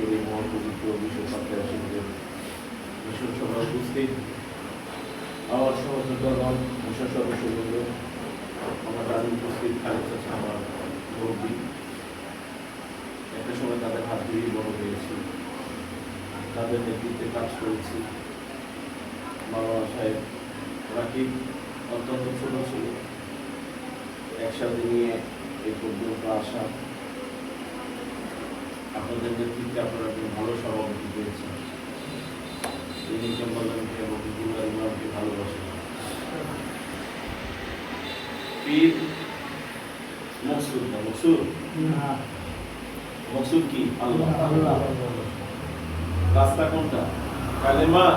আজকের এই মহাপবিত্র বিশ্বকাপে আসেন মিশন সভা উপস্থিত আমার সহযোগগণ মিশন সদস্যবৃন্দ, আমার দাবি উপস্থিত খালেদ চাচা, আমার মুরব্বী। একটা সময় তাদের হাত ধরেই বড় হয়েছি, তাদের নেতৃত্বে কাজ করেছি। মাওলানা সাহেব রাকিব অত্যন্ত ছোট ছিল, একসাথে নিয়ে এই পর্যন্ত আসা। আপনাদের নেতৃত্বে আপনারা একজন ভালো সভাপতি পেয়েছেন। তিনি জম্বালানকে এবং বিপুল্লাহ ইমামকে ভালোবাসেন। পীর মকসুদ না, মকসুদ কি? আল্লাহ। রাস্তা কোনটা? কালেমা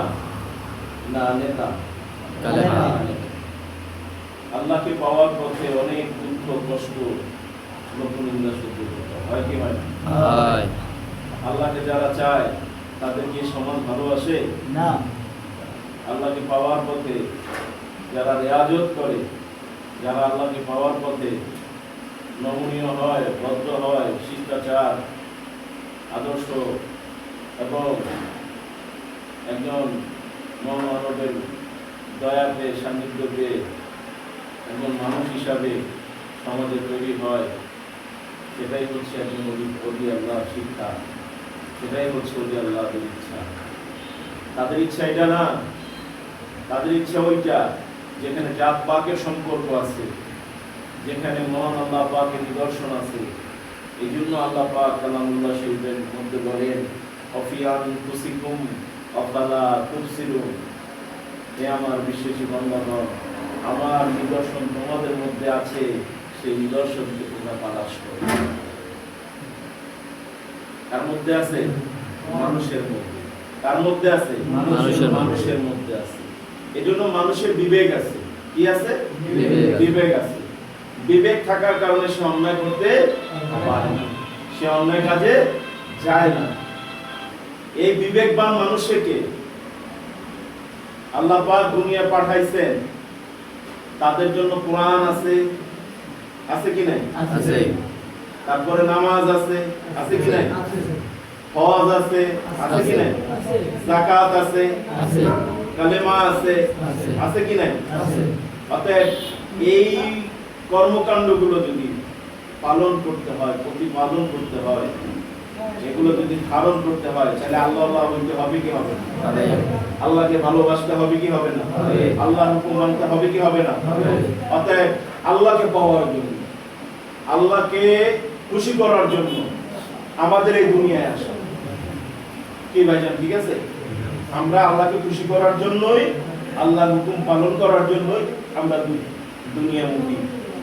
না নেতা? কালেমা। আল্লাহকে পাওয়ার পথে অনেক দুঃখ কষ্ট লোকনিন্দা সহ্য করতে হয় কি হয় না? আল্লাহকে যারা চায় তাদের কি সমান ভালোবাসে না? আল্লাহকে পাওয়ার পথে যারা রিয়াজত করে, যারা আল্লাহকে পাওয়ার পথে নমনীয় হয়, ভদ্র হয়, শিষ্টাচার আদর্শ এবং একজন মহামানবের দয়া পেয়ে সান্নিধ্য পেয়ে একজন মানুষ হিসাবে সমাজে তৈরি হয়, সেটাই হচ্ছে একজন অলি আল্লাহর শিক্ষা, সেটাই হচ্ছে অলি আল্লাহদের ইচ্ছা। তাদের ইচ্ছা এটা না, তাদের ইচ্ছা ওইটা যেখানে জাত পাকের সম্পর্ক আছে, যেখানে মহান আল্লাহ পাকের নিদর্শন আছে। এই জন্য আল্লাহ পাক কালামুল্লাহ শরীফের মধ্যে বলেন, অফিয়ান তুসিকুম অফালা তুবসিরুন, হে আমার বিশ্বাসী বান্দাগণ, আমার নিদর্শন তোমাদের মধ্যে আছে, সেই নিদর্শনকে তোমরা তালাশ করো। কার মধ্যে আছে? মানুষের মধ্যে। কার মধ্যে আছে? মানুষের মধ্যে আছে। এজন্য মানুষের বিবেক আছে। কি আছে? বিবেক আছে। বিবেক থাকার কারণে সে অন্যায় করতে পারে না, সে অন্যায় কাজে যায় না। এই বিবেকবান মানুষকে আল্লাহ পাক দুনিয়া পাঠাইছেন, তাদের জন্য কোরআন আছে, আছে কি নাই? আছে। তারপরে নামাজ আছে, আছে কি নাই? হজ আছে, আছে কি নাই? যাকাত আছে, আছে। কালেমা আছে, আছে কি নাই? আছে। অতএব এই কর্মকাণ্ডগুলো যদি পালন করতে হয়, প্রতিপালন করতে হয়, এগুলো যদি ধারণ করতে হয়, তাহলে আল্লাহ আল্লাহ বলতে হবে কি হবে না? আল্লাহকে ভালোবাসতে হবে কি হবে না? আল্লাহর হুকুম মানতে হবে কি হবে না? অতএব আল্লাহকে পাওয়ার জন্য, আল্লাহকে খুশি করার জন্য আমাদের এই দুনিয়ায় আসা। কি ভাইজান, ঠিক আছে? আমরা আল্লাহকে খুশি করার জন্যই, আল্লাহর হুকুম পালন করার জন্যই আমরা দুনিয়ামুখী,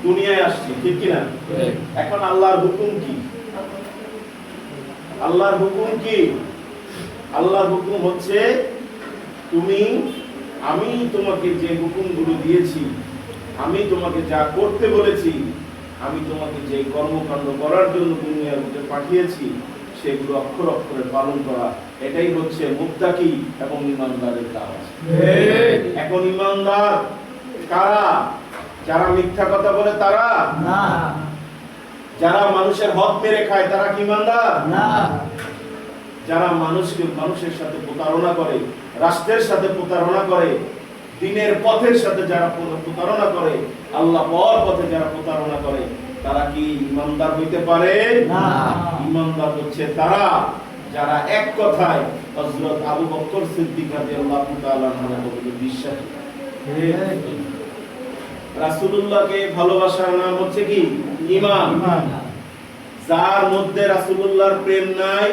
দুনিয়ায় আসছি, ঠিক কি না? এখন আল্লাহর হুকুম কি? আল্লাহর হুকুম কি? আল্লাহর হুকুম হচ্ছে, আমি তোমাকে যে হুকুমগুলো দিয়েছি, আমি তোমাকে যা করতে বলেছি, আমি তোমাকে যে কর্মকাণ্ড করার জন্য দুনিয়ার মধ্যে পাঠিয়েছি, সেগুলো অক্ষর অক্ষরে পালন করা, এটাই হচ্ছে মুত্তাকি এবং ঈমানদারের কাজ। এখন ঈমানদার কারা? যারা মিথ্যা কথা বলে তারা না, যারা মানুষের হক মেরে খায় তারা কি ঈমানদার না, যারা মানুষের সাথে প্রতারণা করে, রাষ্ট্রের সাথে প্রতারণা করে, দ্বীনের পথের সাথে যারা প্রতারণা করে, আল্লাহ পাওয়ার পথে যারা প্রতারণা করে, তারা কি ঈমানদার হইতে পারে না? ঈমানদার হচ্ছে তারা যারা এক কথায় হযরত আবু বকর সিদ্দিক রাদিয়াল্লাহু তাআলা আনহু বিশ্বাসী। রাসূলুল্লাহকে ভালোবাসার নাম হচ্ছে কি? ঈমান। যার মধ্যে রাসূলুল্লাহর প্রেম নাই,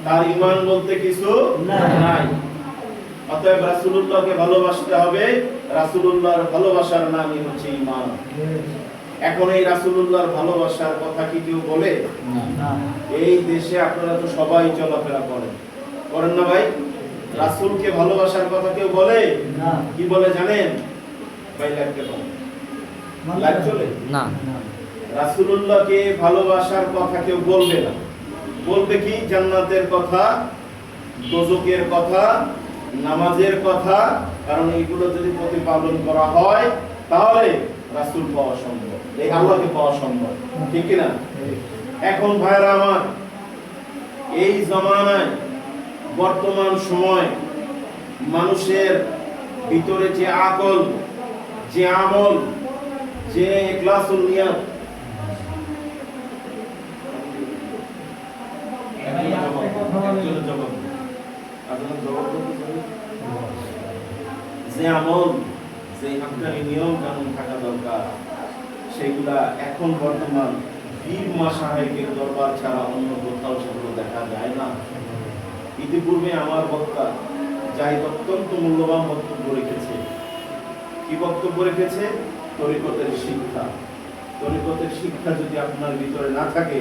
তার ঈমান বলতে কিছু নাই। অতএব রাসূলুল্লাহকে ভালোবাসতে হবে, রাসূলুল্লাহর ভালোবাসার নামই হচ্ছে ঈমান। এখন এই রাসূলুল্লাহর ভালোবাসার কথা কি কেউ বলে? না। এই দেশে আপনারা তো সবাই চলাফেরা করেন না ভাই? রাসূলকে ভালোবাসার কথা কেউ বলে না? কি বলে জানেন ভাই? লাগতে পারে, লাগ চলে না। রাসূলুল্লাহকে ভালোবাসার কথা কেউ বলবে না। বলবে কি? জান্নাতের কথা, দোজখের কথা, নামাজের কথা। কারণ এইগুলো যদি প্রতিপালন করা হয় তাহলে রাসূল পাওয়া সম্ভব, এই আল্লাহকে পাওয়া সম্ভব, ঠিক কি না? এখন ভাইরা আমার, এই জমানায় বর্তমান সময় মানুষের ভিতরে যে আকল, যে আমল, যে ইখলাসুল নিয়ত, যে আমল, যে হাক্কানি নিয়ম কানুন থাকা দরকার, সেগুলা এখন বর্তমান পীর মাশায়েখের দরবার ছাড়া অন্য কোথাও সেগুলো দেখা যায় না। ইতিপূর্বে আমার বক্তা জাহিদ অত্যন্ত মূল্যবান বক্তব্য রেখেছে। কি বক্তব্য রেখেছে? তরিকতের শিক্ষা। তরিকতের শিক্ষা যদি আপনার ভিতরে না থাকে,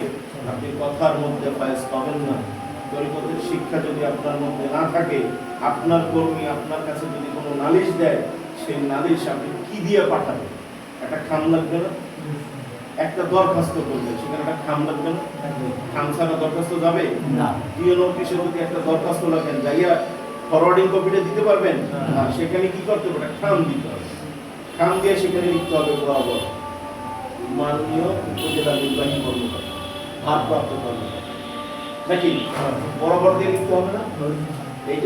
আপনি কথার মধ্যে ফায়েজ পাবেন না। তরিকতের শিক্ষা যদি আপনার মধ্যে না থাকে, আপনার কর্মী আপনার কাছে যদি কোনো নালিশ দেয়, সেই নালিশ আপনি কি দিয়ে পাঠাবেন? একটা খাম লাগবে না? একটা দরখাস্ত করবেন, সেখানে একটা খাম লাগবে না? খাম ছাড়া দরখাস্ত যাবে না। ডিএন অফিসে যদি একটা দরখাস্ত লাগেন, যাইয়া ফরওয়ার্ডিং কপিটা দিতে পারবেন? আর সেখানে কি করতে হবে? একটা খাম দিতে হবে। খাম দিয়ে সেখানে লিখতে হবে বরাবর মাননীয় উপজেলা নির্বাহী কর্মকর্তা, ভারপ্রাপ্ত কর্মকর্তা, নাকি বরাবর দিয়ে লিখতে হবে না? এইটা